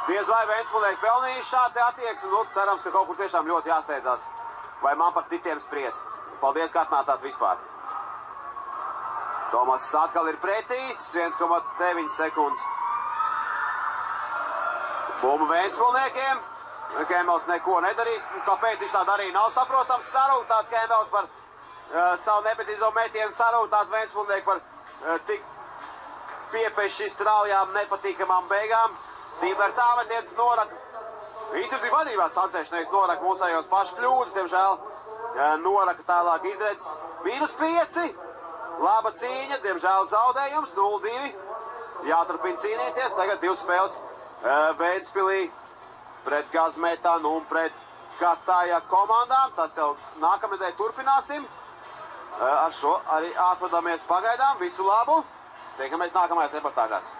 Diez vai Ventspilsnieki pelnījuši šādi attieksmi, nu, cerams, ka kaut kur tiešām ļoti jāsteidzās. Vai man par citiem spriest. Paldies, ka atnācāt vispār. Tomas atkal ir precīzs, 1,9 sekundes. Bumba Ventspilsniekiem. Kēmels neko nedarīs. Kāpēc viņš tā darīja, nav saprotams. Sarūktāts Kēmels par savu neprecīzo metienu, sarūktāt Ventspilsnieki par tik piepeši straujām, nepatīkamām beigām. Tīmēr tā metiens noraka. Izsardzība vadībā sancēšanais noraka mūsējos pašu kļūdas, diemžēl noraka tālāk izredzes. -5. Laba cīņa, diemžēl zaudējums, 0-2. Jāturpina cīnīties, tagad 2 spēles Ventspilī pret Gazmetanu un pret Kataja komandām. Tas jau nākamnedēļ turpināsim. Ar šo arī atvadamies pagaidām. Visu labu. Tiekamies nākamajās reportāžās.